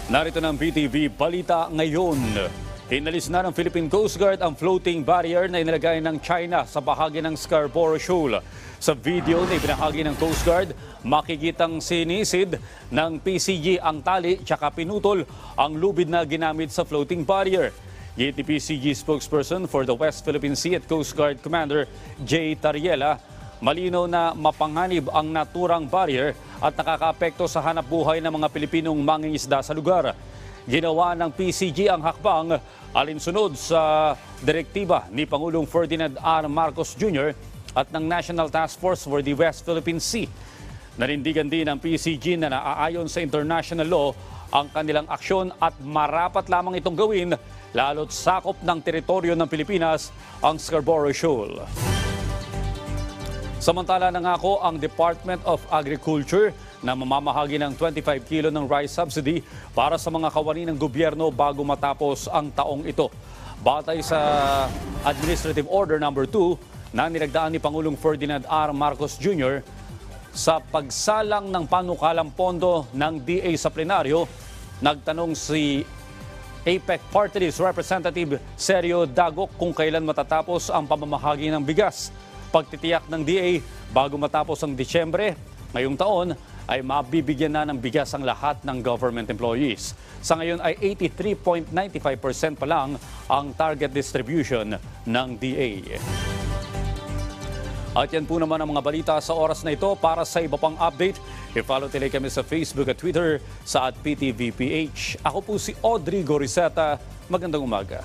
Narito ng BTV Balita ngayon. Inalis na ng Philippine Coast Guard ang floating barrier na inilagay ng China sa bahagi ng Scarborough Shoal. Sa video na ibinahagi ng Coast Guard, makikitang sinisid ng PCG ang tali tsaka pinutol ang lubid na ginamit sa floating barrier. Yiti PCG spokesperson for the West Philippine Sea at Coast Guard Commander J. Tariela, malinaw na mapanganib ang naturang barrier at nakakaapekto sa hanap buhay ng mga Pilipinong mangingisda sa lugar. Ginawa ng PCG ang hakbang alinsunod sa direktiba ni Pangulong Ferdinand R. Marcos Jr. at ng National Task Force for the West Philippine Sea. Nanindigan din ng PCG na naaayon sa international law ang kanilang aksyon at marapat lamang itong gawin lalo't sakop ng teritoryo ng Pilipinas ang Scarborough Shoal. Samantala nangako ang Department of Agriculture na mamamahagi ng 25 kilo ng rice subsidy para sa mga kawani ng gobyerno bago matapos ang taong ito. Batay sa Administrative Order No. 2 na nilagdaan ni Pangulong Ferdinand R. Marcos Jr. sa pagsalang ng panukalang pondo ng DA sa plenaryo, nagtanong si APEC Party List Representative Sergio Dagok kung kailan matatapos ang pamamahagi ng bigas. Pagtitiyak ng DA bago matapos ang Disyembre ngayong taon ay mabibigyan na ng bigas ang lahat ng government employees. Sa ngayon ay 83.95% pa lang ang target distribution ng DA. At yan po naman ang mga balita sa oras na ito. Para sa iba pang update, i-follow tuloy kami sa Facebook at Twitter sa @PTVPH. Ako po si Audrey Goriseta. Magandang umaga.